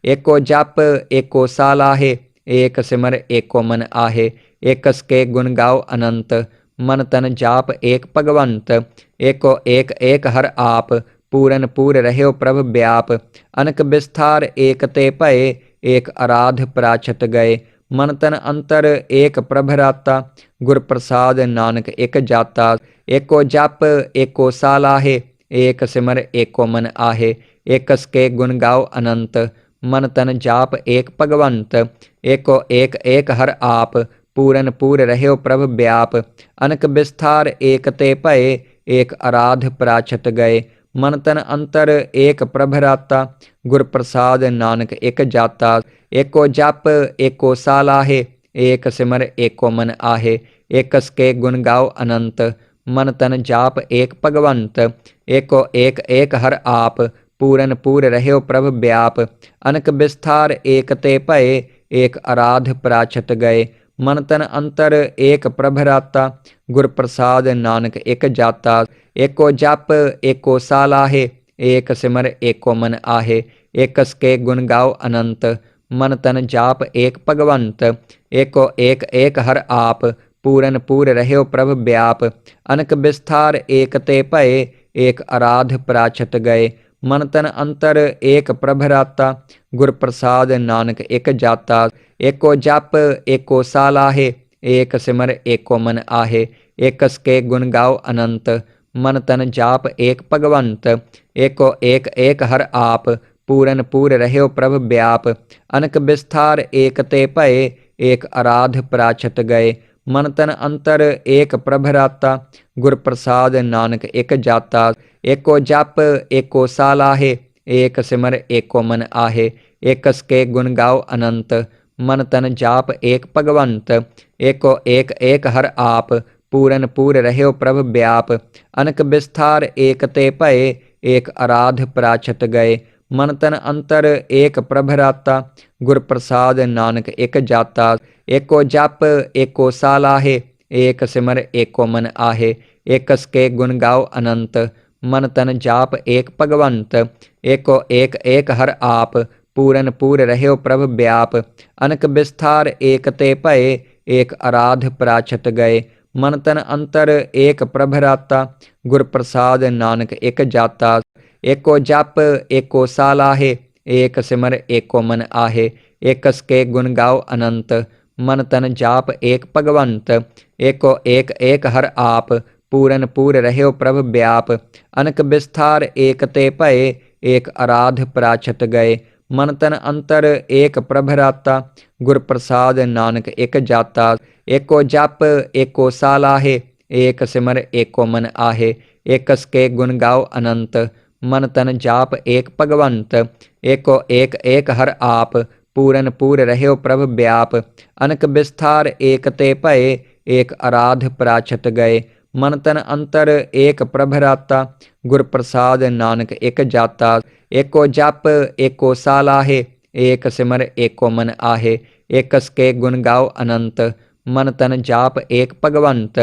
एको जप एको साल आहे, एक सिमर एको मन आहे। एकस के गुण गाओ अनंत, मन तन जाप एक भगवंत। एको एक एक हर आप, पूरन पूर रह्यो प्रभ व्याप। अनक विस्तार एक ते भये, एक आराध प्राछत गए। मन तन अंतर एक प्रभराता, गुर प्रसाद नानक एक जाता। एको जप एको साल आहे, एक सिमर एको मन आहे। एकस के गुण गाओ अनंत, मन तन जाप एक भगवंत। एको एक एक हर आप, पूरन पूर रह्यो प्रभ व्याप। अनक विस्तार एक ते भये, एक आराध प्राछत गए। मन तन अंतर एक प्रभराता, गुर प्रसाद नानक एक जाता। एको जप एको साल आहे, एक सिमर एको मन आहे। एकस के गुण गाओ अनंत, मन तन जाप एक भगवंत। एको एक एक हर आप, पूरन पूर रह्यो प्रभ व्याप। अनक विस्तार एक ते भये, एक आराध प्राछत गए। मन तन अंतर एक प्रभराता, गुर प्रसाद नानक एक जाता। एको जप एको साल आहे, एक सिमर एको मन आहे। एकस के गुण गाओ अनंत, मन तन जाप एक भगवंत। एको एक एक हर आप, पूरन पूर रह्यो प्रभ व्याप। अनक विस्तार एक ते भये, एक आराध प्राछत गए। मन तन अंतर एक प्रभराता, गुर प्रसाद नानक एक जाता। एको जप एको साल आहे, एक सिमर एको मन आहे। एकस के गुण गाओ अनंत, मन तन जाप एक भगवंत। एको एक एक हर आप, पूरन पूर रह्यो प्रभ व्याप। अनक विस्तार एक ते भये, एक आराध प्राछत गए। मन तन अंतर एक प्रभराता, गुर प्रसाद नानक एक जाता। एको जप एको साल आहे, एक सिमर एको मन आहे। एकस के गुण गाओ अनंत, मन तन जाप एक भगवंत। एको एक एक हर आप, पूरन पूर रह्यो प्रभ व्याप। अनक विस्तार एक ते भये, एक आराध प्राछत गए। मन तन अंतर एक प्रभराता, गुर प्रसाद नानक एक जाता। एको जप एको साल आहे, एक सिमर एको मन आहे। एकस के गुण गाओ अनंत, मन तन जाप एक भगवंत। एको एक एक हर आप, पूरन पूर रह्यो प्रभ व्याप। अनक विस्तार एक ते भये, एक आराध प्राछत गए। मन तन अंतर एक प्रभराता, गुर प्रसाद नानक एक जाता। एको जप एको साल आहे, एक सिमर एको मन आहे। एकस के गुण गाओ अनंत, मन तन जाप एक भगवंत। एको एक एक हर आप, पूरन पूर रह्यो प्रभ व्याप। अनक विस्तार एक ते भये, एक आराध प्राछत गए। मन तन अंतर एक प्रभराता, गुर प्रसाद नानक एक जाता। एको जप एको साल आहे, एक सिमर एको मन आहे। एकस के गुण गाओ अनंत, मन तन जाप एक भगवंत। एको एक एक हर आप, पूरन पूर रह्यो प्रभ व्याप। अनक विस्तार एक ते भये, एक आराध प्राछत गए। मन तन अंतर एक प्रभराता, गुर प्रसाद नानक एक जाता। एको जप एको साल आहे, एक सिमर एको मन आहे। एकस के गुण गाओ अनंत, मन तन जाप एक भगवंत।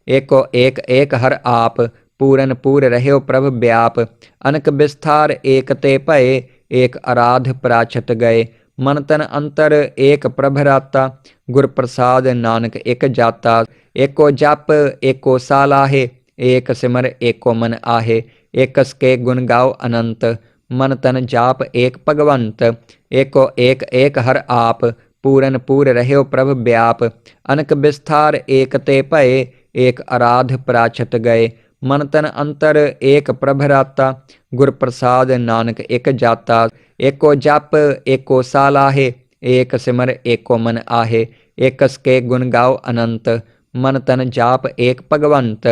एको एक एक हर आप, पूरन पूर रह्यो प्रभ व्याप। अनक विस्तार एक ते भये, एक आराध प्राछत गए। मन तन अंतर एक प्रभराता, गुर प्रसाद नानक एक जाता। एको जप एको साल आहे, एक सिमर एको मन आहे। एकस के गुण गाओ अनंत, मन तन जाप एक भगवंत। एको एक एक हर आप, पूरन पूर रह्यो प्रभ व्याप। अनक विस्तार एक ते भये, एक आराध प्राछत गए। मन तन अंतर एक प्रभराता, गुर प्रसाद नानक एक जाता। एको जप एको साल आहे, एक सिमर एको मन आहे। एकस के गुण गाओ अनंत, मन तन जाप एक भगवंत।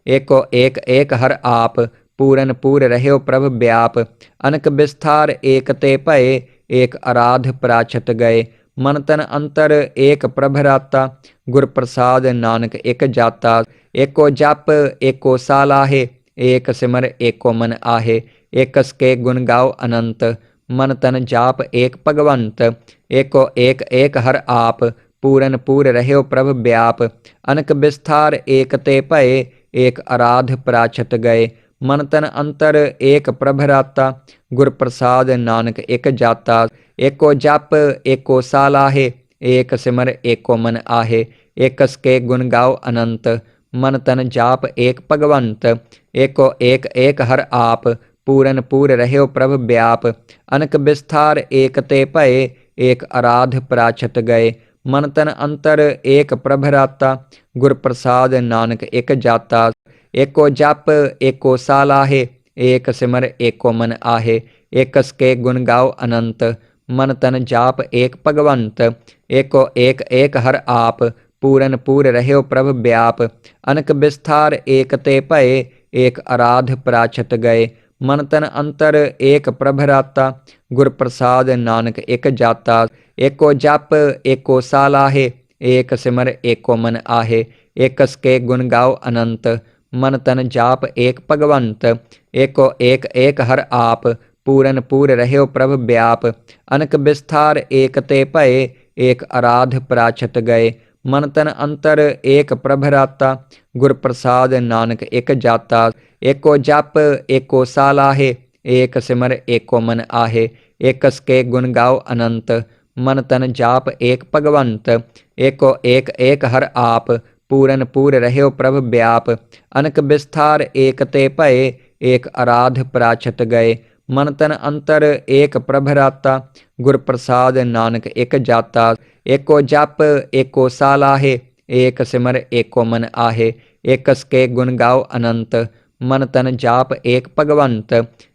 एको एक एक हर आप, पूरन पूर रह्यो प्रभ व्याप। अनक विस्तार एक ते भये, एक आराध प्राछत गए। मन तन अंतर एक प्रभराता, गुर प्रसाद नानक एक जाता। एको जप एको साल आहे, एक सिमर एको मन आहे। एकस के गुण गाओ अनंत, मन तन जाप एक भगवंत। एको एक एक हर आप, पूरन पूर रह्यो प्रभ व्याप। अनक विस्तार एक ते भये, एक आराध प्राछत गए। मन तन अंतर एक प्रभराता, गुर प्रसाद नानक एक जाता। एको जप एको साल आहे, एक सिमर एको मन आहे। एकस के गुण गाओ अनंत, मन तन जाप एक भगवंत। एको एक एक हर आप, पूरन पूर रह्यो प्रभ व्याप। अनक विस्तार एक ते भये, एक आराध प्राछत गए। मन तन अंतर एक प्रभराता, गुर प्रसाद नानक एक जाता। एको जप एको साल आहे, एक सिमर एको मन आहे। एकस के गुण गाओ अनंत, मन तन जाप एक भगवंत। एको एक एक हर आप, पूरन पूर रह्यो प्रभ व्याप। अनक विस्तार एक ते भये, एक आराध प्राछत गए। मन तन अंतर एक प्रभराता, गुर प्रसाद नानक एक जाता। एको जप एको साल आहे, एक सिमर एको मन आहे। एकस के गुण गाओ अनंत, मन तन जाप एक भगवंत। एको एक एक हर आप, पूरन पूर रह्यो प्रभ व्याप। अनक विस्तार एक ते भये, एक आराध प्राछत गए। मन तन अंतर एक प्रभराता, गुर प्रसाद नानक एक जाता। एको जप एको साल आहे, एक सिमर एको मन आहे। एकस के गुण गाओ अनंत, मन तन जाप एक भगवंत। एको एक एक हर आप, पूरन पूर रह्यो प्रभ व्याप। अनक विस्तार एक ते भये, एक आराध प्राछत गए। मन तन अंतर एक प्रभराता, गुर प्रसाद नानक एक जाता। एको जप एको साल आहे, एक सिमर एको मन आहे। एकस के गुण गाओ अनंत, मन तन जाप एक भगवंत।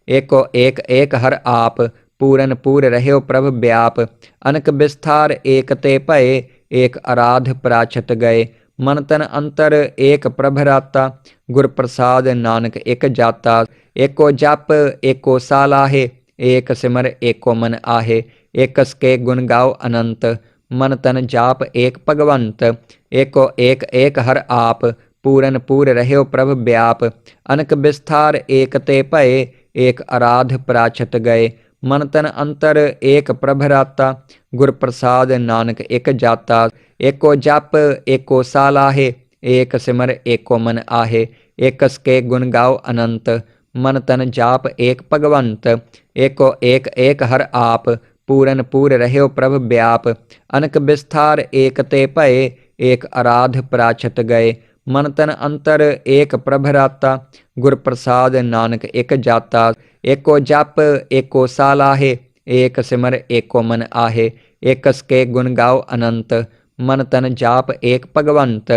एको एक एक हर आप, पूरन पूर रह्यो प्रभ व्याप। अनक विस्तार एक ते भये, एक आराध प्राछत गए। मन तन अंतर एक प्रभराता, गुर प्रसाद नानक एक जाता। एको जप एको साल आहे, एक सिमर एको मन आहे। एकस के गुण गाओ अनंत, मन तन जाप एक भगवंत। एको एक एक हर आप, पूरन पूर रह्यो प्रभ व्याप। अनक विस्तार एक ते भये, एक आराध प्राछत गए। मन तन अंतर एक प्रभराता, गुर प्रसाद नानक एक जाता। एको जप एको साल आहे, एक सिमर एको मन आहे। एकस के गुण गाओ अनंत, मन तन जाप एक भगवंत। एको एक एक हर आप, पूरन पूर रह्यो प्रभ व्याप। अनक विस्तार एक ते भये, एक आराध प्राछत गए। मन तन अंतर एक प्रभराता, गुर प्रसाद नानक एक जाता। एको जप एको साल आहे, एक सिमर एको मन आहे। एकस के गुण गाओ अनंत, मन तन जाप एक भगवंत।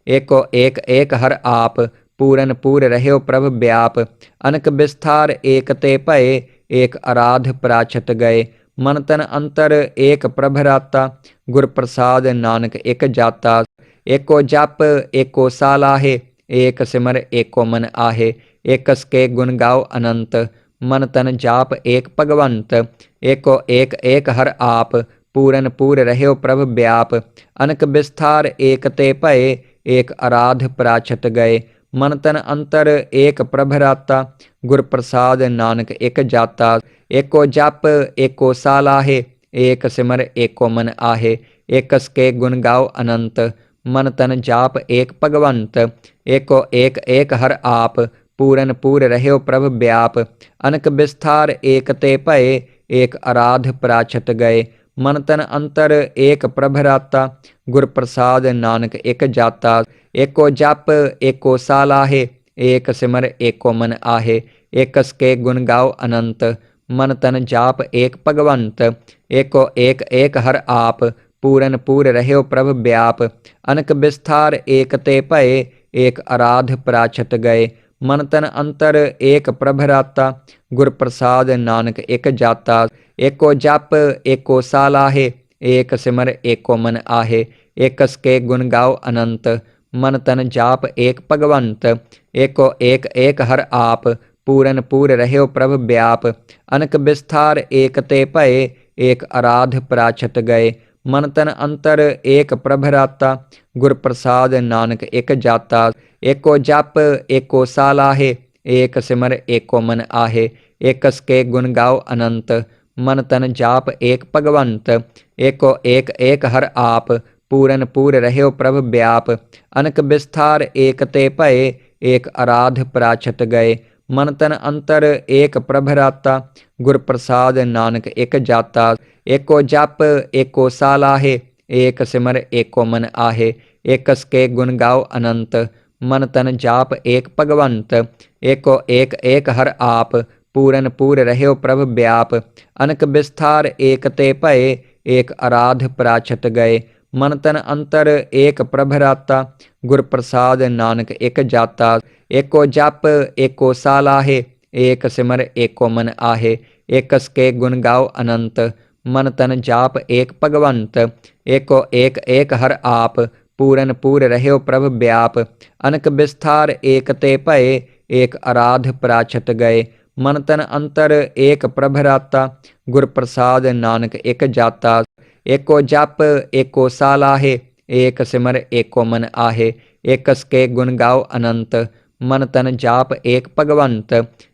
एको एक एक हर आप, पूरन पूर रह्यो प्रभ व्याप। अनक विस्तार एक ते भये, एक आराध प्राछत गए। मन तन अंतर एक प्रभराता, गुर प्रसाद नानक एक जाता। एको जप एको साल आहे, एक सिमर एको मन आहे। एकस के गुण गाओ अनंत, मन तन जाप एक भगवंत। एको एक एक हर आप, पूरन पूर रह्यो प्रभ व्याप। अनक विस्तार एक ते भये, एक आराध प्राछत गए। मन तन अंतर एक प्रभराता, गुर प्रसाद नानक एक जाता। एको जप एको साल आहे, एक सिमर एको मन आहे। एकस के गुण गाओ अनंत, मन तन जाप एक भगवंत। एको एक एक हर आप, पूरन पूर रह्यो प्रभ व्याप। अनक विस्तार एक ते भये, एक आराध प्राछत गए। मन तन अंतर एक प्रभराता, गुर प्रसाद नानक एक जाता। एको जप एको साल आहे, एक सिमर एको मन आहे। एकस के गुण गाओ अनंत, मन तन जाप एक भगवंत। एको एक एक हर आप, पूरन पूर रह्यो प्रभ व्याप। अनक विस्तार एक ते भये, एक आराध प्राछत गए। मन तन अंतर एक प्रभराता, गुर प्रसाद नानक एक जाता। एको जप एको साल आहे, एक सिमर एको मन आहे। एकस के गुण गाओ अनंत, मन तन जाप एक भगवंत। एको एक एक हर आप, पूरन पूर रह्यो प्रभ व्याप। अनक विस्तार एक ते भये, एक आराध प्राछत गए। मन तन अंतर एक प्रभराता, गुर प्रसाद नानक एक जाता। एको जप एको साल आहे, एक सिमर एको मन आहे। एकस के गुण गाओ अनंत, मन तन जाप एक भगवंत। एको एक एक हर आप, पूरन पूर रह्यो प्रभ व्याप। अनक विस्तार एक ते भये, एक आराध प्राछत गए। मन तन अंतर एक प्रभराता, गुर प्रसाद नानक एक जाता। एको जप एको साल आहे, एक सिमर एको मन आहे। एकस के गुण गाओ अनंत, मन तन जाप एक भगवंत। एको एक एक हर आप, पूरन पूर रह्यो प्रभ व्याप। अनक विस्तार एक ते भये, एक आराध पराछत गए। मन तन अंतर एक प्रभराता, गुर प्रसाद नानक एक जाता। एको जप एको साल आहे, एक सिमर एको मन आहे। एकस के गुण गाओ अनंत, मन तन जाप एक भगवंत। एको एक एक हर आप, पूरन पूर रह्यो प्रभ व्याप। अनक विस्तार एक ते भये, एक आराध पराछत गए। मन तन अंतर एक प्रभराता, गुर प्रसाद नानक एक जाता। एको जप एको साल आहे, एक सिमर एको मन आहे। एकस के गुण गाओ अनंत, मन तन जाप एक भगवंत।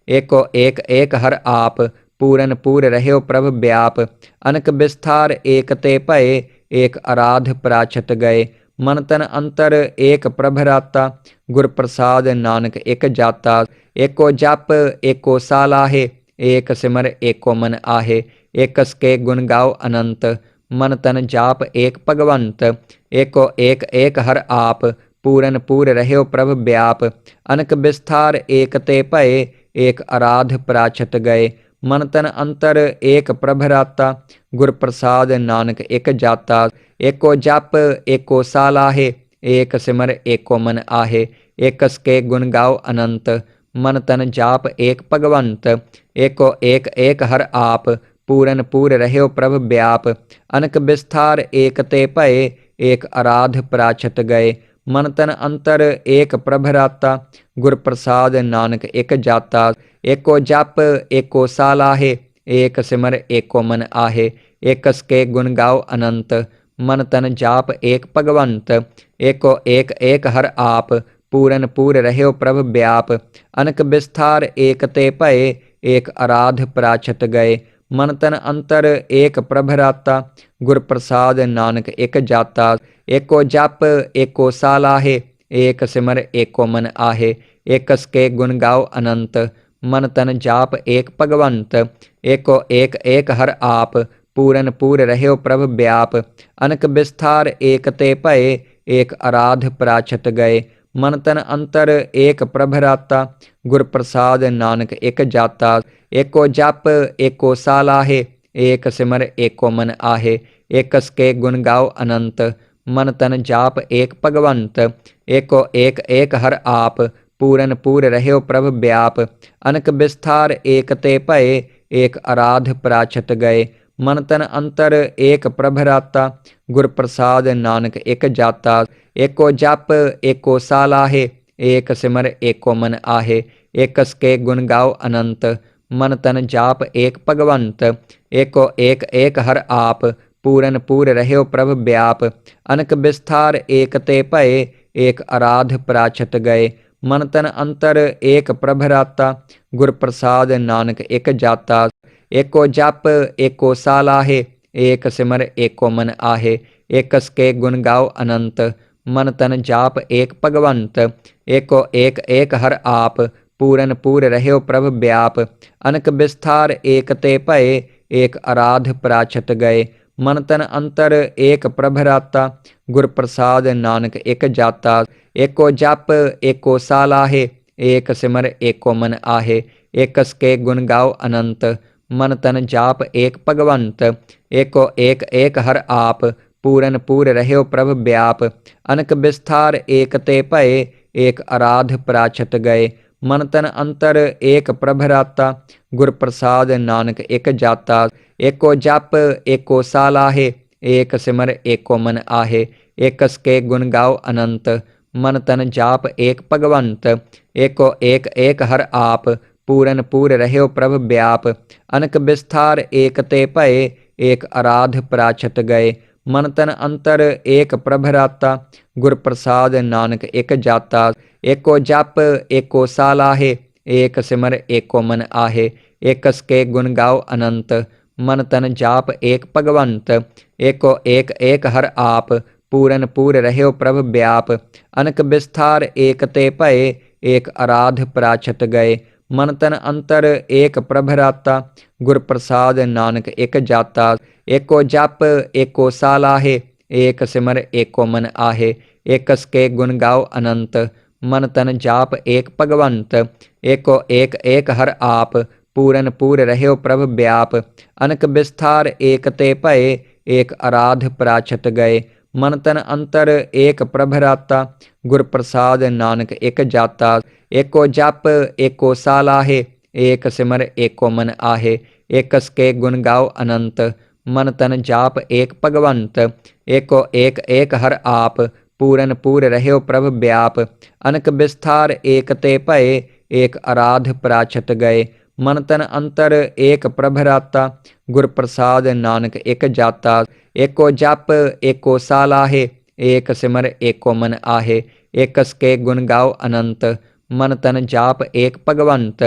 एको एक एक हर आप, पूरन पूर रह्यो प्रभ व्याप। अनक विस्तार एक ते भये, एक आराध पराछत गए। मन तन अंतर एक प्रभराता, गुर प्रसाद नानक एक जाता। एको जप एको साल आहे, एक सिमर एको मन आहे। एकस के गुण गाओ अनंत, मन तन जाप एक भगवंत। एको एक एक हर आप, पूरन पूर रह्यो प्रभ व्याप। अनक विस्तार एक ते भये, एक आराध पराछत गए। मन तन अंतर एक प्रभराता, गुर प्रसाद नानक एक जाता। एको जप एको साल आहे, एक सिमर एको मन आहे। एकस के गुण गाओ अनंत, मन तन जाप एक भगवंत। एको एक एक हर आप, पूरन पूर रह्यो प्रभ व्याप। अनक विस्तार एक ते भये, एक आराध पराछत गए। मन तन अंतर एक प्रभराता, गुर प्रसाद नानक एक जाता। एको जप एको साल आहे, एक सिमर एको मन आहे। एकस के गुण गाओ अनंत, मन तन जाप एक भगवंत। एको एक एक हर आप, पूरन पूर रह्यो प्रभ व्याप। अनक विस्तार एक ते भये, एक आराध पराछत गए। मन तन अंतर एक प्रभराता, गुर प्रसाद नानक एक जाता। एको जप एको साल आहे, एक सिमर एको मन आहे। एकस के गुण गाओ अनंत, मन तन जाप एक भगवंत। एको एक एक हर आप, पूरन पूर रह्यो प्रभ व्याप। अनक विस्तार एक ते भये, एक आराध पराछत गए। मन तन अंतर एक प्रभराता, गुर प्रसाद नानक एक जाता। एको जप एको साल आहे, एक सिमर एको मन आहे। एकस के गुण गाओ अनंत, मन तन जाप एक भगवंत। एको एक एक हर आप, पूरन पूर रह्यो प्रभ व्याप। अनक विस्तार एक ते भये, एक आराध पराछत गए। मन तन अंतर एक प्रभराता, गुर प्रसाद नानक एक जाता। एको जप एको साल आहे, एक सिमर एको मन आहे। एकस के गुण गाओ अनंत, मन तन जाप एक भगवंत। एको एक एक हर आप, पूरन पूर रह्यो प्रभ व्याप। अनक विस्तार एक ते भये, एक आराध पराछत गए। मन तन अंतर एक प्रभराता, गुर प्रसाद नानक एक जाता। एको जप एको साल आहे, एक सिमर एको मन आहे। एकस के गुण गाओ अनंत, मन तन जाप एक भगवंत। एको एक एक हर आप, पूरन पूर रह्यो प्रभ व्याप। अनक विस्तार एक ते भये, एक आराध पराछत गए। मन तन अंतर एक प्रभराता, गुर प्रसाद नानक एक जाता। एको जप एको साल आहे, एक सिमर एको मन आहे। एकस के गुण गाओ अनंत, मन तन जाप एक भगवंत। एको एक एक हर आप, पूरन पूर रह्यो प्रभ व्याप। अनक विस्तार एक ते भये, एक आराध पराछत गए। मन तन अंतर एक प्रभराता, गुर प्रसाद नानक एक जाता। एको जप एको साल आहे, एक सिमर एको मन आहे। एकस के गुण गाओ अनंत, मन तन जाप एक भगवंत। एको एक एक हर आप, पूरन पूर रह्यो प्रभ व्याप। अनक विस्तार एक ते भये, एक आराध पराछत गए। मन तन अंतर एक प्रभराता, गुर प्रसाद नानक एक जाता। एको जप एको साल आहे, एक सिमर एको मन आहे। एकस के गुण गाओ अनंत, मन तन जाप एक भगवंत। एको एक एक हर आप, पूरन पूर रह्यो प्रभ व्याप। अनक विस्तार एक ते भये, एक आराध पराछत गए। मन तन अंतर एक प्रभराता, गुर प्रसाद नानक एक जाता। एको जप एको साल आहे, एक सिमर एको मन आहे। एकस के गुण गाओ अनंत, मन तन जाप एक भगवंत। एको एक एक हर आप, पूरन पूर रह्यो प्रभ व्याप। अनक विस्तार एक ते भये, एक आराध प्राछत गए। मन तन अंतर एक प्रभराता, गुर प्रसाद नानक एक जाता। एको जप एको साल आहे, एक सिमर एको मन आहे। एकस के गुण गाओ अनंत, मन तन जाप एक भगवंत। एको एक एक हर आप, पूरन पूर रह्यो प्रभ व्याप। अनक विस्तार एक ते भये, एक आराध प्राछत गए। मन तन अंतर एक प्रभराता, गुर प्रसाद नानक एक जाता। एको जप एको साल आहे, एक सिमर एको मन आहे। एकस के गुण गाओ अनंत, मन तन जाप एक भगवंत।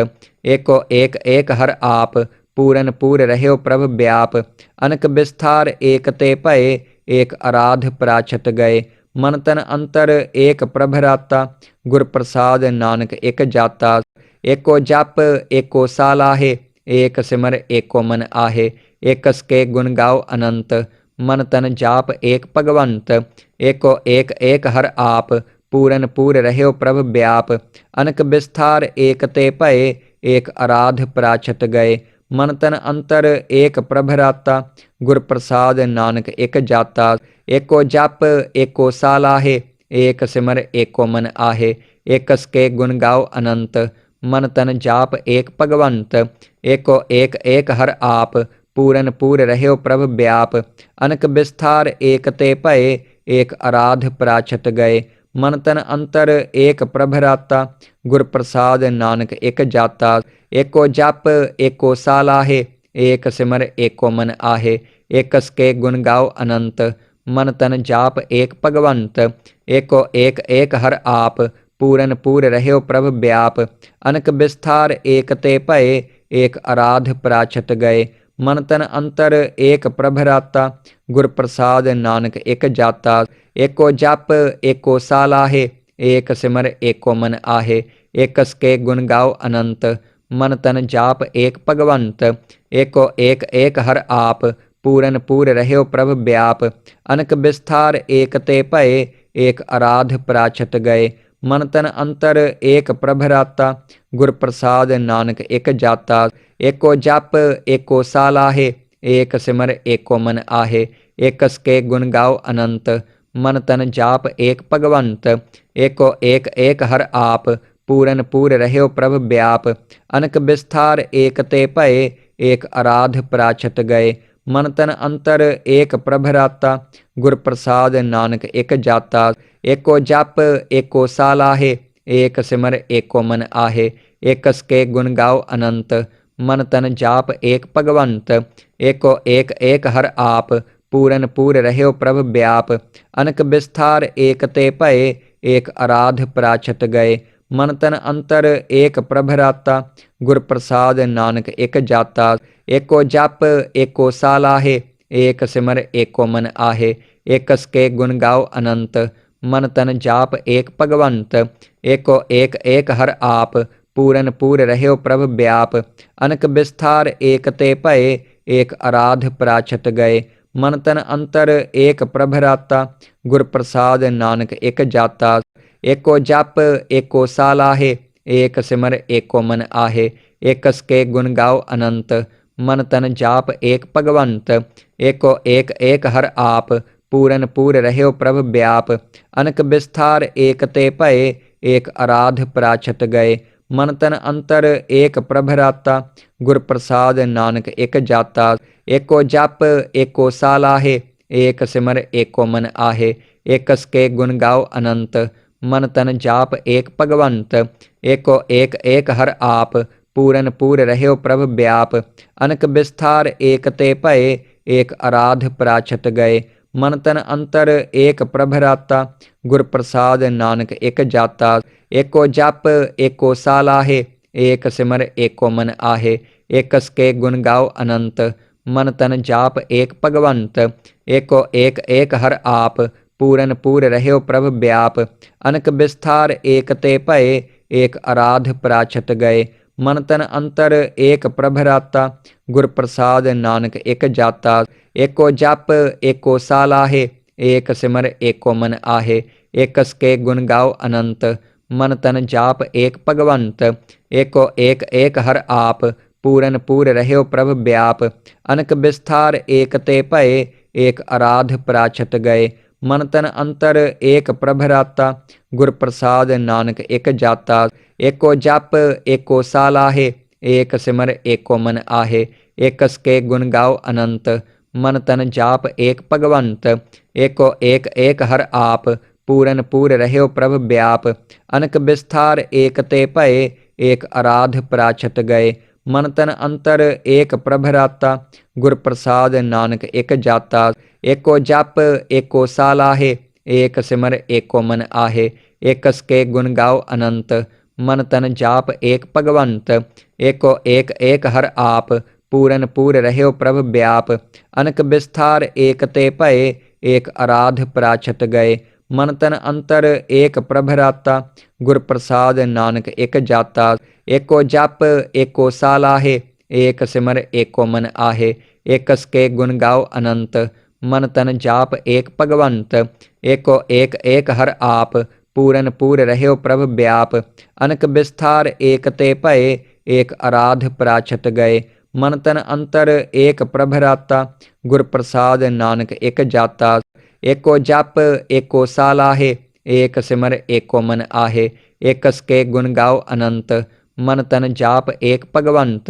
एको एक एक हर आप, पूरन पूर रह्यो प्रभ व्याप। अनक विस्तार एक ते भये, एक आराध प्राछत गए। मन तन अंतर एक प्रभराता, गुर प्रसाद नानक एक जाता। एको जप एको साल आहे, एक सिमर एको मन आहे। एकस के गुण गाओ अनंत, मन तन जाप एक भगवंत। एको एक एक हर आप, पूरन पूर रह्यो प्रभ व्याप। अनक विस्तार एक ते भये, एक आराध प्राछत गए। मन तन अंतर एक प्रभराता, गुर प्रसाद नानक एक जाता। एको जप एको साल आहे, एक सिमर एको मन आहे। एकस के गुण गाओ अनंत, मन तन जाप एक भगवंत। एको एक एक हर आप, पूरन पूर रह्यो प्रभ व्याप। अनक विस्तार एक ते भये, एक आराध प्राछत गए। मन तन अंतर एक प्रभराता, गुर प्रसाद नानक एक जाता। एको जप एको साल आहे, एक सिमर एको मन आहे। एकस के गुण गाओ अनंत, मन तन जाप एक भगवंत। एको एक एक हर आप, पूरन पूर रह्यो प्रभ व्याप। अनक विस्तार एक ते भये, एक आराध प्राछत गए। मन तन अंतर एक प्रभराता, गुर प्रसाद नानक एक जाता। एको जप एको साल आहे, एक सिमर एको मन आहे। एकस के गुण गाओ अनंत, मन तन जाप एक भगवंत। एको एक एक हर आप, पूरन पूर रह्यो प्रभ व्याप। अनक विस्तार एक ते भये, एक आराध प्राछत गए। मन तन अंतर एक प्रभराता, गुर प्रसाद नानक एक जाता। एको जप एको साल आहे, एक सिमर एको मन आहे। एकस के गुण गाओ अनंत, मन तन जाप एक भगवंत। एको एक एक हर आप, पूरन पूर रह्यो प्रभ व्याप। अनक विस्तार एक ते भये, एक आराध प्राछत गए। मन तन अंतर एक प्रभराता, गुर प्रसाद नानक एक जाता। एको जप एको साल आहे, एक सिमर एको मन आहे। एकस के गुण गाओ अनंत, मन तन जाप एक भगवंत। एको एक एक हर आप, पूरन पूर रह्यो प्रभ व्याप। अनक विस्तार एक ते भये, एक आराध प्राछत गए। मन तन अंतर एक प्रभराता, गुर प्रसाद नानक एक जाता। एको जप एको साल आहे, एक सिमर एको मन आहे। एकस के गुण गाओ अनंत, मन तन जाप एक भगवंत। एको एक एक हर आप, पूरन पूर रह्यो प्रभ व्याप। अनक विस्तार एक ते भये, एक आराध प्राछत गए। मन तन अंतर एक प्रभराता, गुर प्रसाद नानक एक जाता। एको जप एको साल आहे, एक सिमर एको मन आहे। एकस के गुण गाओ अनंत, मन तन जाप एक भगवंत। एको एक एक हर आप, पूरन पूर रह्यो प्रभ व्याप। अनक विस्तार एक ते भये, एक आराध प्राछत गए। मन तन अंतर एक प्रभराता, गुर प्रसाद नानक एक जाता। एको जप एको साल आहे, एक सिमर एको मन आहे। एकस के गुण गाओ अनंत, मन तन जाप एक भगवंत। एको एक एक हर आप, पूरन पूर रह्यो प्रभ व्याप। अनक विस्तार एक ते भये, एक आराध प्राछत गए। मन तन अंतर एक प्रभराता, गुर प्रसाद नानक एक जाता। एको जप एको साल आहे, एक सिमर एको मन आहे। एकस के गुण गाओ अनंत, मन तन जाप एक भगवंत। एको एक एक हर आप, पूरन पूर रह्यो प्रभ व्याप। अनक विस्तार एक ते भये, एक आराध प्राछत गए। मन तन अंतर एक प्रभराता, गुर प्रसाद नानक एक जाता। एको जप एको साल आहे, एक सिमर एको मन आहे। एकस के गुण गाओ अनंत, मन तन जाप एक भगवंत। एको एक एक हर आप, पूरन पूर रह्यो प्रभ व्याप। अनक विस्तार एक ते भये, एक आराध प्राछत गए। मन तन अंतर एक प्रभराता, गुर प्रसाद नानक एक जाता। एको जप एको साल आहे, एक सिमर एको मन आहे। एकस के गुण गाओ अनंत, मन तन जाप एक भगवंत। एको एक एक हर आप, पूरन पूर रह्यो प्रभ व्याप। अनक विस्तार एक ते भये, एक आराध प्राछत गए। मन तन अंतर एक प्रभराता, गुर प्रसाद नानक एक जाता। एको जप एको साल आहे, एक सिमर एको मन आहे। एकस के गुण गाओ अनंत, मन तन जाप एक भगवंत। एको एक एक हर आप, पूरन पूर रह्यो प्रभ व्याप। अनक विस्तार एक ते भये, एक आराध प्राछत गए। मन तन अंतर एक प्रभराता, गुर प्रसाद नानक एक जाता। एको जप एको साल आहे, एक सिमर एको मन आहे। एकस के गुण गाओ अनंत, मन तन जाप एक भगवंत। एको एक एक हर आप, पूरन पूर रह्यो प्रभ व्याप। अनक विस्तार एक ते भये, एक आराध प्राछत गए। मन तन अंतर एक प्रभराता, गुर प्रसाद नानक एक जाता। एको जप एको साल आहे, एक सिमर एको मन आहे। एकस के गुण गाओ अनंत, मन तन जाप एक भगवंत।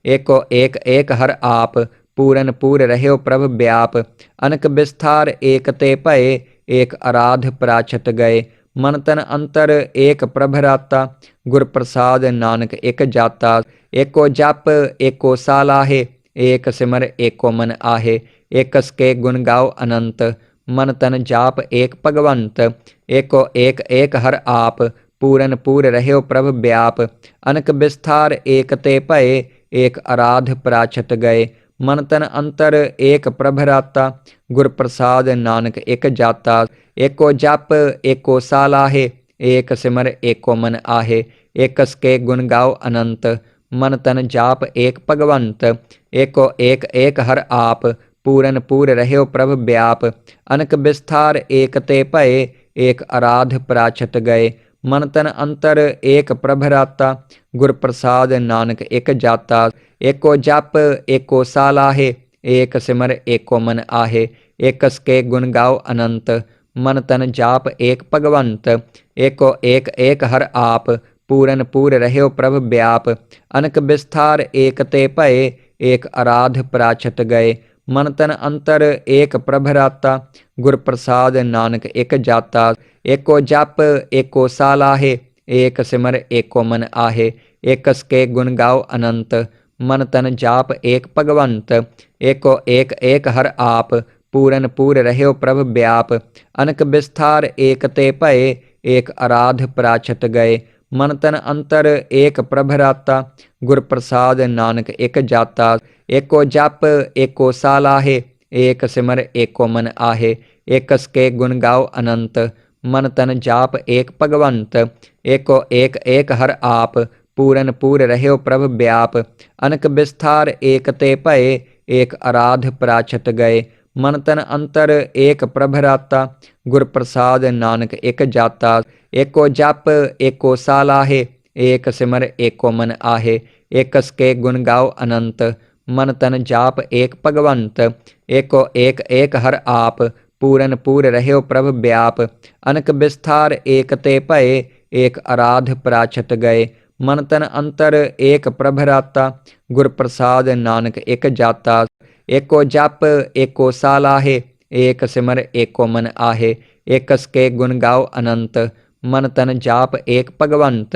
एको एक एक हर आप, पूरन पूर रह्यो प्रभ व्याप। अनक विस्तार एक ते भये, एक आराध प्राछत गए। मन तन अंतर एक प्रभराता, गुर प्रसाद नानक एक जाता। एको जप एको साल आहे, एक सिमर एको मन आहे। एकस के गुण गाओ अनंत, मन तन जाप एक भगवंत। एको एक एक हर आप, पूरन पूर रह्यो प्रभ व्याप। अनक विस्तार एक ते भये, एक आराध प्राछत गए। मन तन अंतर एक प्रभराता, गुर प्रसाद नानक एक जाता। एको जप एको साल आहे, एक सिमर एको मन आहे। एकस के गुण गाओ अनंत, मन तन जाप एक भगवंत। एको एक एक हर आप, पूरन पूर रह्यो प्रभ व्याप। अनक विस्तार एक ते भये, एक आराध प्राछत गए। मन तन अंतर एक प्रभराता, गुर प्रसाद नानक एक जाता। एको जप एको साल आहे, एक सिमर एको मन आहे। एकस के गुण गाओ अनंत, मन तन जाप एक भगवंत। एको एक एक हर आप, पूरन पूर रह्यो प्रभ व्याप। अनक विस्तार एक ते भये, एक आराध प्राछत गए। मन तन अंतर एक प्रभराता, गुर प्रसाद नानक एक जाता। एको जप एको साल आहे, एक सिमर एको मन आहे। एकस के गुण गाओ अनंत, मन तन जाप एक भगवंत। एको एक एक हर आप, पूरन पूर रह्यो प्रभ व्याप। अनक विस्तार एक ते भये, एक आराध प्राछत गए। मन तन अंतर एक प्रभराता, गुर प्रसाद नानक एक जाता। एको जप एको साल आहे, एक सिमर एको मन आहे। एकस के गुण गाओ अनंत, मन तन जाप एक भगवंत। एको एक एक हर आप, पूरन पूर रह्यो प्रभ व्याप। अनक विस्तार एक ते भये, एक आराध प्राछत गए। मन तन अंतर एक प्रभराता, गुर प्रसाद नानक एक जाता। एको जप एको साल आहे, एक सिमर एको मन आहे। एकस के गुण गाओ अनंत, मन तन जाप एक भगवंत। एको एक एक हर आप, पूरन पूर रह्यो प्रभ व्याप। अनक विस्तार एक ते भये, एक आराध प्राछत गए। मन तन अंतर एक प्रभराता, गुर प्रसाद नानक एक जाता। एको जप एको साल आहे, एक सिमर एको मन आहे। एकस के गुण गाओ अनंत, मन तन जाप एक भगवंत।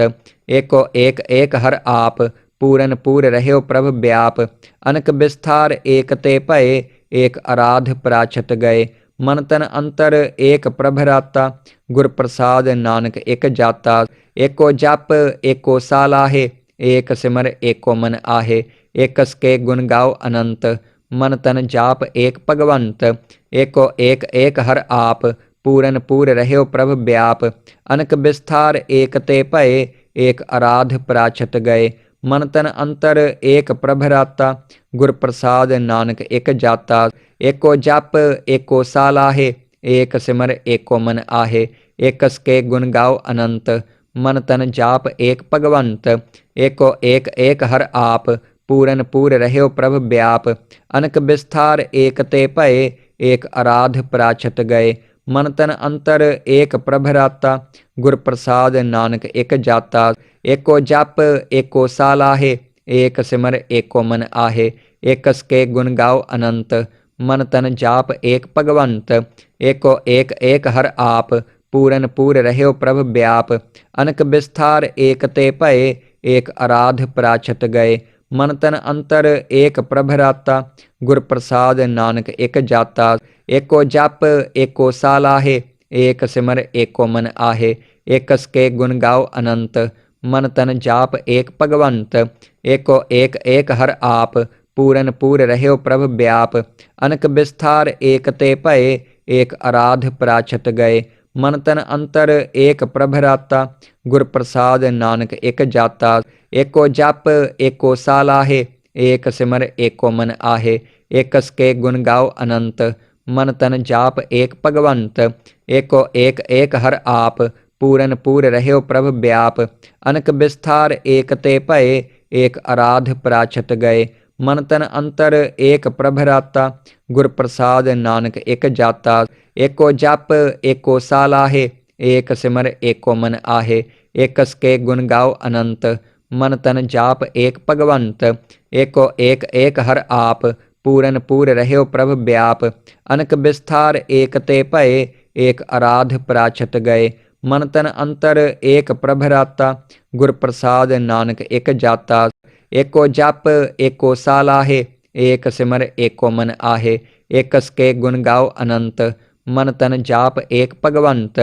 एको एक एक हर आप, पूरन पूर रह्यो प्रभ व्याप। अनक विस्तार एक ते भये, एक आराध प्राछत गए। मन तन अंतर एक प्रभराता, गुर प्रसाद नानक एक जाता। एको जप एको साल आहे, एक सिमर एको मन आहे। एकस के गुण गाओ अनंत, मन तन जाप एक भगवंत। एको एक एक हर आप, पूरन पूर रह्यो प्रभ व्याप। अनक विस्तार एक ते भये, एक आराध प्राछत गए। मन तन अंतर एक प्रभ राता, गुर प्रसाद नानक एक जाता। एको जप एको साल आहे, एक सिमर एको मन आहे। एकस के गुण गाओ अनंत, मन तन जाप एक भगवंत। एको एक एक हर आप, पूरन पूर रह्यो प्रभ व्याप। अनक विस्तार एक ते भये, एक आराध प्राछत गए। मन तन अंतर एक प्रभ राता, गुर प्रसाद नानक एक जाता। एको जप एको साल आहे, एक सिमर एको मन आहे। एकस के गुण गाओ अनंत, मन तन जाप एक भगवंत। एको एक एक हर आप, पूरन पूर रह्यो प्रभ व्याप। अनक विस्तार एक ते भये, एक आराध प्राछत गए। मन तन अंतर एक प्रभ राता, गुर प्रसाद नानक एक जाता। एको जप एको साल आहे, एक सिमर एको मन आहे। एकस के गुण गाओ अनंत, मन तन जाप एक भगवंत। एको एक एक हर आप, पूरन पूर रह्यो प्रभ व्याप। अनक विस्तार एक ते भये, एक आराध प्राछत गए। मन तन अंतर एक प्रभ राता, गुर प्रसाद नानक एक जाता। एको जप एको साल आहे, एक सिमर एको मन आहे। एकस के गुण गाओ अनंत, मन तन जाप एक भगवंत। एको एक एक हर आप, पूरन पूर रह्यो प्रभ व्याप। अनक विस्तार एक ते भये, एक आराध प्राछत गए। मन तन अंतर एक प्रभ राता, गुर प्रसाद नानक एक जाता। एको जप एको साल आहे, एक सिमर एको मन आहे। एकस के गुण गाओ अनंत, मन तन जाप एक भगवंत। एको एक एक हर आप, पूरन पूर रह्यो प्रभ व्याप। अनक विस्तार एक ते भये, एक आराध प्राछत गए। मन तन अंतर एक प्रभ राता, गुर प्रसाद नानक एक जाता। एको जप एको साल आहे, एक सिमर एको मन आहे। एकस के गुण गाओ अनंत, मन तन जाप एक भगवंत।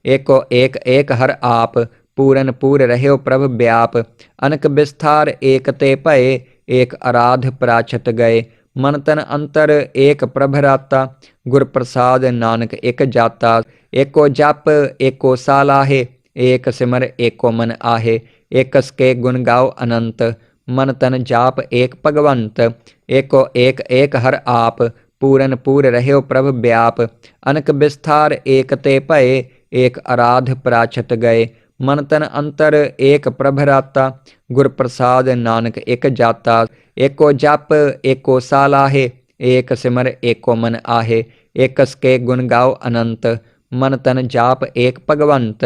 एको एक एक हर आप, पूरन पूर रह्यो प्रभ व्याप। अनक विस्तार एक ते भये, एक आराध प्राछत गए। मन तन अंतर एक प्रभ राता, गुर प्रसाद नानक एक जाता। एको जप एको साल आहे, एक सिमर एको मन आहे। एकस के गुण गाओ अनंत, मन तन जाप एक भगवंत। एको एक एक हर आप, पूरन पूर रह्यो प्रभ व्याप। अनक विस्तार एक ते भये, एक आराध प्राछत गए। मन तन अंतर एक प्रभ राता, गुर प्रसाद नानक एक जाता। एको जप एको साल आहे, एक सिमर एको मन आहे। एकस के गुण गाओ अनंत, मन तन जाप एक भगवंत।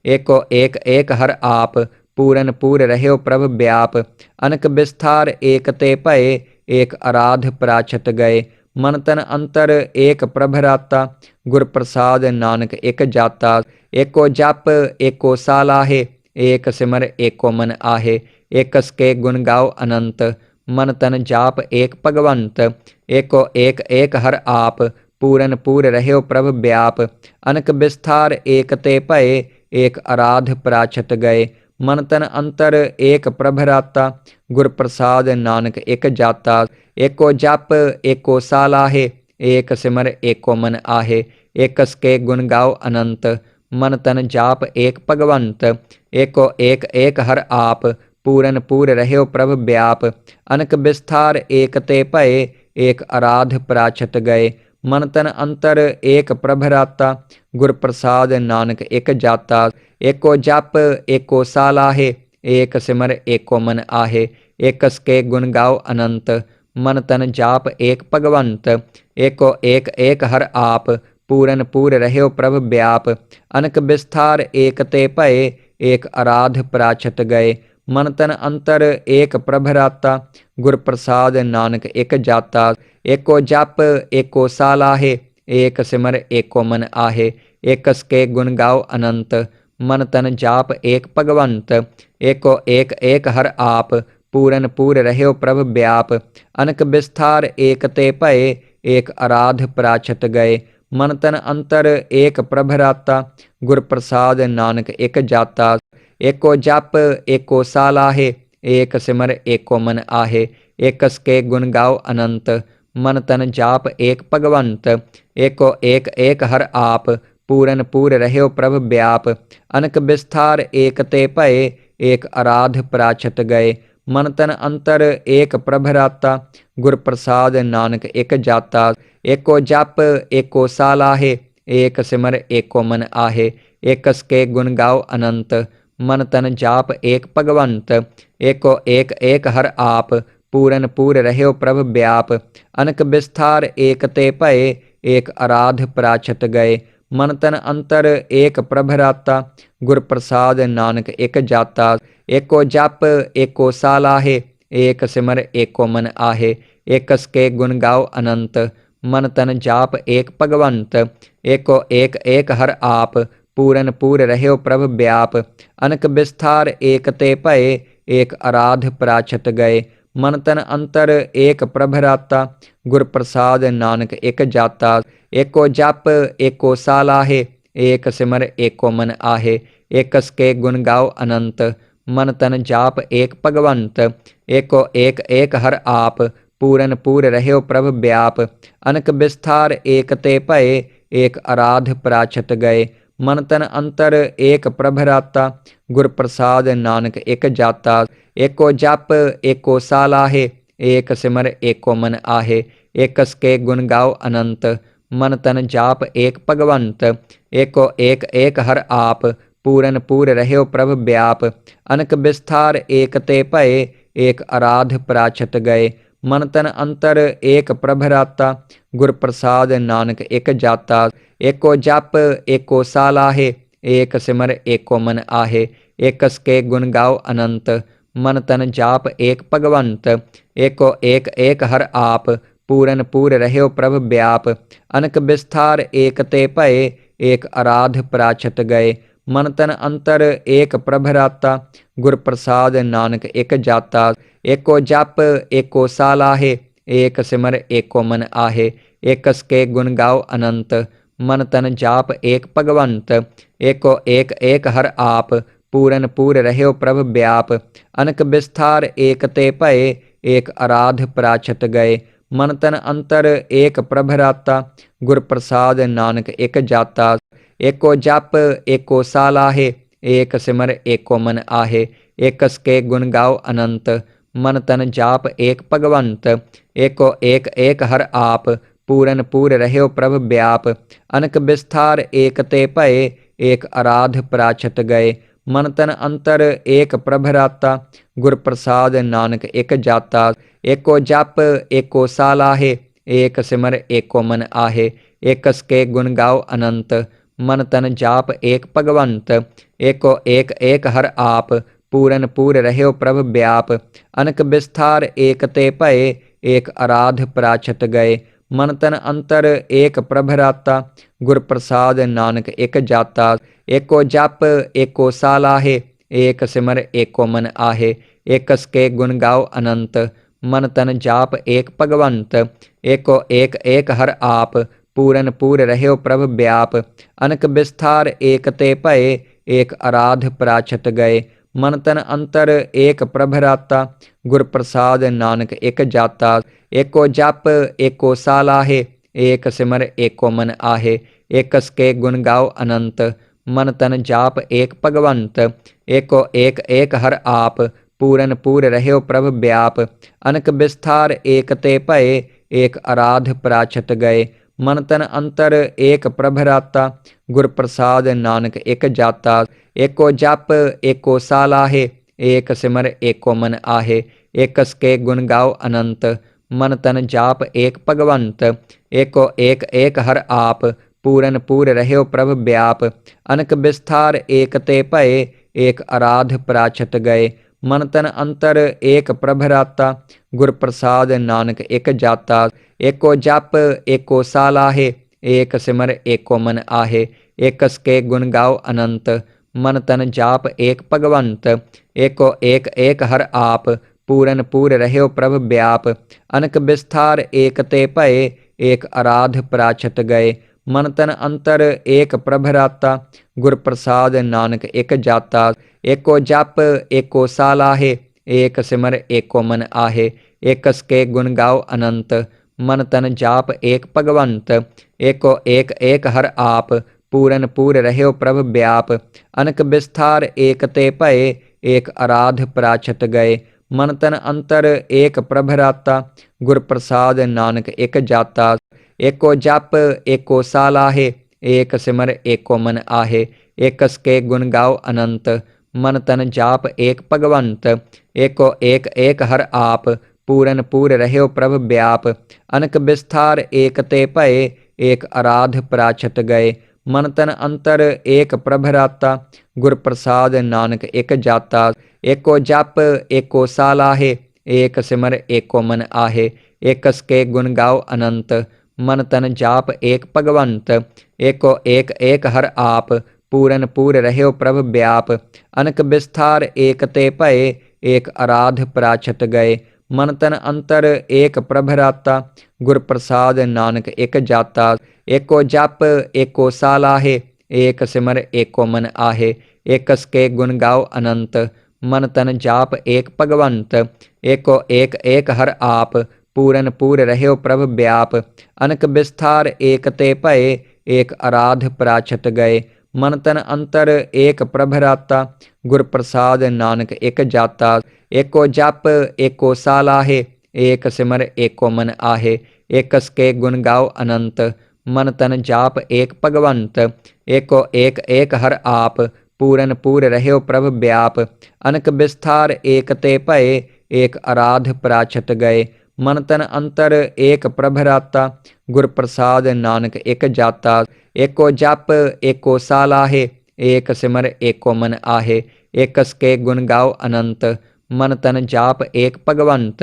एको एक एक हर आप, पूरन पूर रह्यो प्रभ व्याप। अनक विस्तार एक ते भये, एक आराध प्राछत गए। मन तन अंतर एक प्रभ राता, गुर प्रसाद नानक एक जाता। एको जप एको साल आहे, एक सिमर एको मन आहे। एकस के गुण गाओ अनंत, मन तन जाप एक भगवंत। एको एक एक हर आप, पूरन पूर रह्यो प्रभ व्याप। अनक विस्तार एक ते भये, एक आराध प्राछत गए। मन तन अंतर एक प्रभ राता, गुर प्रसाद नानक एक जाता। एको जप एको साल आहे, एक सिमर एको मन आहे। एकस के गुण गाओ अनंत, मन तन जाप एक भगवंत। एको एक एक हर आप, पूरन पूर रह्यो प्रभ व्याप। अनक विस्तार एक ते भये, एक आराध प्राछत गए। मन तन अंतर एक प्रभ राता, गुर प्रसाद नानक एक जाता। एको जप एको साल आहे, एक सिमर एको मन आहे। एकस के गुण गाओ अनंत, मन तन जाप एक भगवंत। एको एक एक हर आप, पूरन पूर रह्यो प्रभ व्याप। अनक विस्तार एक ते भये, एक आराध प्राछत गए। मन तन अंतर एक प्रभ राता, गुर प्रसाद नानक एक जाता। एको जप एको साल आहे, एक सिमर एको मन आहे। एकस के गुण गाओ अनंत, मन तन जाप एक भगवंत। एको एक एक हर आप, पूरन पूर रह्यो प्रभ व्याप। अनक विस्तार एक ते भये, एक आराध प्राछत गए। मन तन अंतर एक प्रभ राता, गुर प्रसाद नानक एक जाता। एको जप एको साल आहे, एक सिमर एको मन आहे। एकस के गुण गाओ अनंत, मन तन जाप एक भगवंत। एको एक एक हर आप, पूरन पूर रह्यो प्रभ व्याप। अनक विस्तार एक ते भये, एक आराध प्राछत गए। मन तन अंतर एक प्रभराता, गुर प्रसाद नानक एक जाता। एको जप एको साल आहे, एक सिमर एको मन आहे। एकस के गुण गाओ अनंत, मन तन जाप एक भगवंत। एको एक एक हर आप, पूरन पूर रह्यो प्रभ व्याप। अनक विस्तार एक ते भये, एक आराध प्राचत गए। मन तन अंतर एक प्रभराता, गुर प्रसाद नानक एक जाता। एको जप एको साल आहे, एक सिमर एको मन आहे। एकस के गुण गाओ अनंत, मन तन जाप एक भगवंत। एको एक एक हर आप, पूरन पूर रह्यो प्रभ व्याप। अनक विस्तार एक ते भये, एक आराध प्राचत गए। मन तन अंतर एक प्रभराता, गुर प्रसाद नानक एक जाता। एको जप एको साल आहे, एक सिमर एको मन आहे। एकस के गुण गाओ अनंत, मन तन जाप एक भगवंत। एको एक एक हर आप, पूरन पूर रह्यो प्रभ व्याप। अनक विस्तार एक ते भये, एक आराध प्राचत गए। मन तन अंतर एक प्रभराता, गुर प्रसाद नानक एक जाता। एको जप एको साल आहे, एक सिमर एको मन आहे। एकस के गुण गाओ अनंत, मन तन जाप एक भगवंत। एको एक एक हर आप, पूरन पूर रह्यो प्रभ व्याप। अनक विस्तार एक ते भये, एक आराध प्राचत गए। मन तन अंतर एक प्रभराता, गुर प्रसाद नानक एक जाता। एको जप एको साल आहे, एक सिमर एको मन आहे। एकस के गुण गाओ अनंत, मन तन जाप एक भगवंत। एको एक एक हर आप, पूरन पूर रह्यो प्रभ व्याप। अनक विस्तार एक ते भये, एक आराध प्राचत गए। मन तन अंतर एक प्रभराता, गुर प्रसाद नानक एक जाता। एको जप एको साल आहे, एक सिमर एको मन आहे। एकस के गुण गाओ अनंत, मन तन जाप एक भगवंत। एको एक एक हर आप, पूरन पूर रह्यो प्रभ व्याप। अनक विस्तार एक ते भये, एक आराध प्राचत गए। मन तन अंतर एक प्रभराता, गुर प्रसाद नानक एक जाता। एको जप एको साल आहे, एक सिमर एको मन आहे। एकस के गुण गाओ अनंत, मन तन जाप एक भगवंत। एको एक एक हर आप, पूरन पूर रह्यो प्रभ व्याप। अनक विस्तार एक ते भये, एक आराध प्राचत गए। मन तन अंतर एक प्रभराता, गुर प्रसाद नानक एक जाता। एको जप एको साल आहे, एक सिमर एको मन आहे। एकस के गुण गाओ अनंत, मन तन जाप एक भगवंत। एको एक एक हर आप, पूरन पूर रह्यो प्रभ व्याप। अनक विस्तार एक ते भये, एक आराध प्राचत गए। मन तन अंतर एक प्रभराता, गुर प्रसाद नानक एक जाता। एको जप एको साल आहे, एक सिमर एको मन आहे। एकस के गुण गाओ अनंत, मन तन जाप एक भगवंत। एको एक एक हर आप, पूरन पूर रह्यो प्रभ व्याप। अनक विस्तार एक ते भये, एक आराध प्राचत गए। मन तन अंतर एक प्रभराता, गुर प्रसाद नानक एक जाता। एको जप एको साल आहे, एक सिमर एको मन आहे। एकस के गुण गाओ अनंत, मन तन जाप एक भगवंत। एको एक एक हर आप, पूरन पूर रह्यो प्रभ व्याप। अनक विस्तार एक ते भये, एक आराध प्राचत गए। मन तन अंतर एक प्रभराता, गुर प्रसाद नानक एक जाता। एको जप एको साल आहे, एक सिमर एको मन आहे। एकस के गुण गाओ अनंत, मन तन जाप एक भगवंत। एको एक एक हर आप, पूरन पूर रह्यो प्रभ व्याप। अनक विस्तार एक ते भये, एक आराध प्राचत गए। मन तन अंतर एक प्रभराता, गुर प्रसाद नानक एक जाता। एको जप एको साल आहे, एक सिमर एको मन आहे। एकस के गुण गाओ अनंत, मन तन जाप एक भगवंत। एको एक एक हर आप, पूरन पूर रह्यो प्रभ व्याप। अनक विस्तार एक ते भये, एक आराध प्राचत गए। मन तन अंतर एक प्रभराता, गुर प्रसाद नानक एक जाता। एको जप एको साल आहे, एक सिमर एको मन आहे। एकस के गुण गाओ अनंत, मन तन जाप एक भगवंत। एको एक एक हर आप, पूरन पूर रह्यो प्रभ व्याप। अनक विस्तार एक ते भये, एक आराध प्राचत गए। मन तन अंतर एक प्रभ राता, गुर प्रसाद नानक एक जाता। एको जप एको सालाहे, एक सिमर एको मन आहे। एकस के गुण गाओ अनंत, मन तन जाप एक भगवंत। एको एक एक हर आप, पूरन पूर रह्यो प्रभ व्याप। अनक विस्तार एक ते भये, एक आराध प्राछत गए। मन तन अंतर एक प्रभ राता, गुर प्रसाद नानक एक जाता। एको जप एको सालाहे, एक सिमर एको मन आहे। एकस के गुण गाओ अनंत, मन तन जाप एक भगवंत। एको एक एक हर आप, पूरन पूर रह्यो प्रभ व्याप। अनक विस्तार एक ते भये, एक आराध प्राछत गए। मन तन अंतर एक प्रभ राता, गुर प्रसाद नानक एक जाता। एको जप एको सालाहे, एक सिमर एको मन आहे। एकस के गुण गाओ अनंत, मन तन जाप एक भगवंत। एको एक एक हर आप, पूरन पूर रह्यो प्रभ व्याप। अनक विस्तार एक ते भये, एक आराध प्राछत गए। मन तन अंतर एक प्रभ राता, गुर प्रसाद नानक एक जाता। एको जप एको सालाहे, एक सिमर एको मन आहे। एकस के गुण गाओ अनंत, मन तन जाप एक भगवंत। एको एक एक हर आप, पूरन पूर रह्यो प्रभ व्याप। अनक विस्तार एक ते भये, एक आराध प्राछत गए। मन तन अंतर एक प्रभ राता, गुर प्रसाद नानक एक जाता। एको जप एको सालाहे, एक सिमर एको मन आहे। एकस के गुण गाओ अनंत, मन तन जाप एक भगवंत।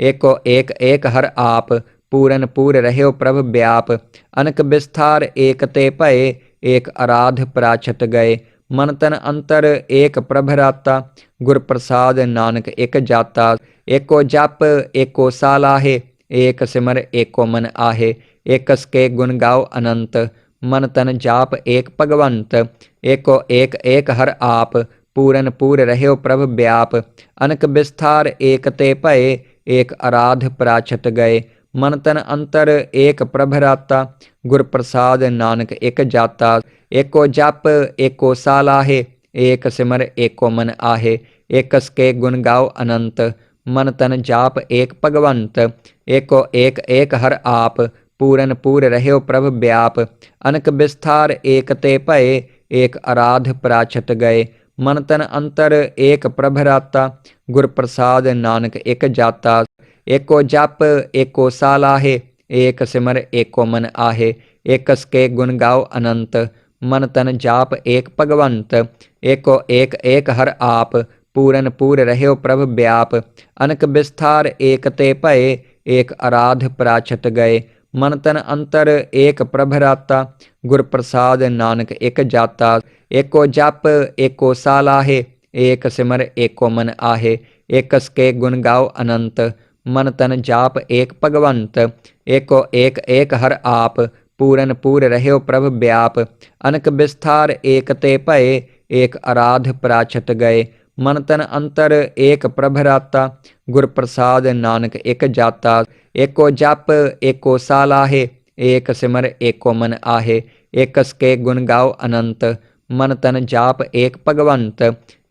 एको एक एक हर आप, पूरन पूर रह्यो प्रभ व्याप। अनक विस्तार एक ते भये, एक आराध प्राछत गए। मन तन अंतर एक प्रभ राता, गुर प्रसाद नानक एक जाता। एको जप एको सालाहे, एक सिमर एको मन आहे। एकस के गुण गाओ अनंत, मन तन जाप एक भगवंत। एको एक एक हर आप, पूरन पूर रह्यो प्रभ व्याप। अनक विस्तार एक ते भये, एक आराध प्राछत गए। मन तन अंतर एक प्रभ राता, गुर प्रसाद नानक एक जाता। एको जप एको सालाहे, एक सिमर एको मन आहे। एकस के गुण गाओ अनंत, मन तन जाप एक भगवंत। एको एक एक हर आप, पूरन पूर रह्यो प्रभ व्याप। अनक विस्तार एक ते भये, एक आराध प्राछत गए। मन तन अंतर एक प्रभ राता, गुर प्रसाद नानक एक जाता। एको जप एको सालाहे, एक सिमर एको मन आहे। एकस के गुण गाओ अनंत, मन तन जाप एक भगवंत। एको एक एक हर आप, पूरन पूर रह्यो प्रभ व्याप। अनक विस्तार एक ते भये, एक आराध प्राछत गए। मन तन अंतर एक प्रभ राता, गुर प्रसाद नानक एक जाता। एको जप एको सालाहे, एक सिमर एको मन आहे। एकस के गुण गाओ अनंत, मन तन जाप एक भगवंत। एको एक एक हर आप, पूरन पूर रह्यो प्रभ व्याप। अनक विस्तार एक ते भये, एक आराध प्राछत गए। मन तन अंतर एक प्रभ राता, गुर प्रसाद नानक एक जाता। एको जप एको सालाहे, एक सिमर एको मन आहे। एकस के गुण गाओ अनंत, मन तन जाप एक भगवंत।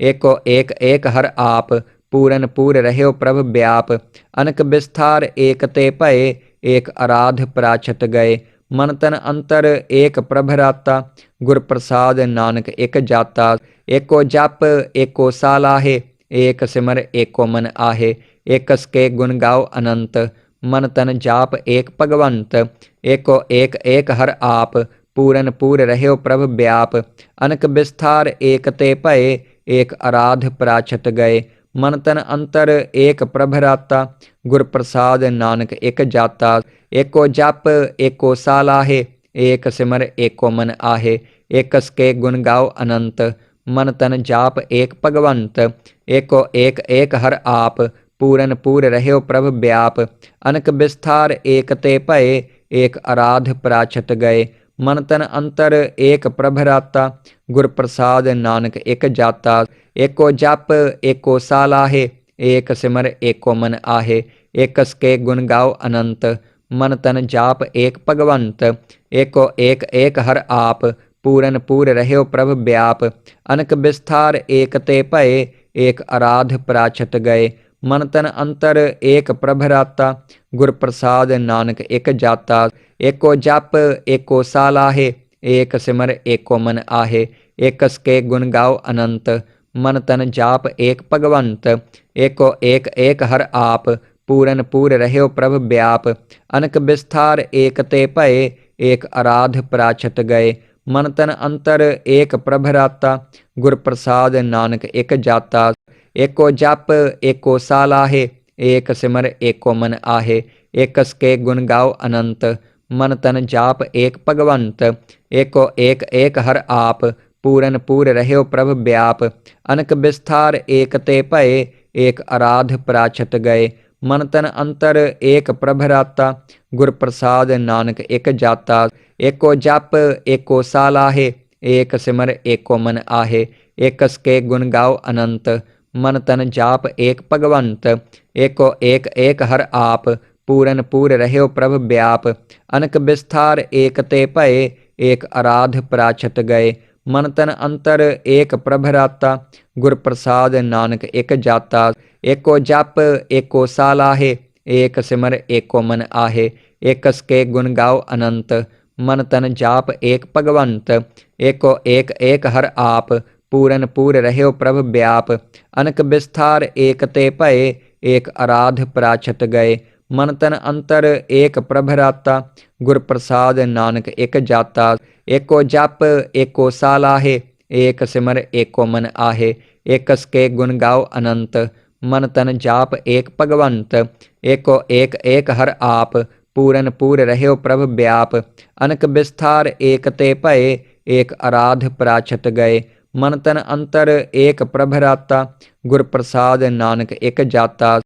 एको एक एक हर आप, पूरन पूर रह्यो प्रभ व्याप। अनक विस्तार एक ते भये, एक आराध प्राछत गए। मन तन अंतर एक प्रभ राता, गुर प्रसाद नानक एक जाता। एको जप एको सालाहे, एक सिमर एको मन आहे। एकस के गुण गाओ अनंत, मन तन जाप एक भगवंत। एको एक एक हर आप, पूरन पूर रह्यो प्रभ व्याप। अनक विस्तार एक ते भये, एक आराध प्राछत गए। मन तन अंतर एक प्रभ राता, गुर प्रसाद नानक एक जाता। एको जप एको सालाहे, एक सिमर एको मन आहे। एकस के गुण गाओ अनंत, मन तन जाप एक भगवंत। एको एक एक हर आप, पूरन पूर रह्यो प्रभ व्याप। अनक विस्तार एक ते भये, एक आराध प्राछत गए। मन तन अंतर एक प्रभ राता, गुर प्रसाद नानक एक जाता। एको जप एको सालाहे, एक सिमर एको मन आहे। एकस के गुण गाओ अनंत, मन तन जाप एक भगवंत। एको एक एक हर आप, पूरन पूर रह्यो प्रभ व्याप। अनक विस्तार एक ते भये, एक आराध प्राछत गए। मन तन अंतर एक प्रभ राता, गुर प्रसाद नानक एक जाता। एको जप एको सालाहे, एक सिमर एको मन आहे। एकस के गुण गाओ अनंत, मन तन जाप एक भगवंत। एको एक एक हर आप, पूरन पूर रह्यो प्रभ व्याप। अनक विस्तार एक ते भये, एक आराध प्राछत गए। मन तन अंतर एक प्रभ राता, गुर प्रसाद नानक एक जाता। एको जप एको सालाहे, एक सिमर एको मन आहे। एकस के गुण गाओ अनंत, मन तन जाप एक भगवंत। एको एक एक हर आप, पूरन पूर रह्यो प्रभ व्याप। अनक विस्तार एक ते भये, एक आराध प्राछत गए। मन तन अंतर एक प्रभ राता, गुर प्रसाद नानक एक जाता। एको जप एको सालाहे, एक सिमर एको मन आहे। एकस के गुण गाओ अनंत, मन तन जाप एक भगवंत। एको एक एक हर आप, पूरन पूर रह्यो प्रभ व्याप। अनक विस्तार एक ते भये, एक आराध प्राछत गए। मन तन अंतर एक प्रभ राता, गुर प्रसाद नानक एक जाता। एको जप एको सालाहे, एक सिमर एको मन आहे। एकस के गुण गाओ अनंत, मन तन जाप एक भगवंत। एको एक एक हर आप, पूरन पूर रह्यो प्रभ व्याप। अनक विस्तार एक ते भये, एक आराध प्राछत गए। मन तन अंतर एक प्रभ राता, गुर प्रसाद नानक एक जाता। एको जप एको सालाहे, एक सिमर एको मन आहे। एकस के गुण गाओ अनंत, मन तन जाप एक भगवंत। एको एक एक हर आप, पूरन पूर रह्यो प्रभ व्याप। अनक विस्तार एक ते भये, एक आराध प्राछत गए। मन तन अंतर एक प्रभ राता, गुर प्रसाद नानक एक जाता।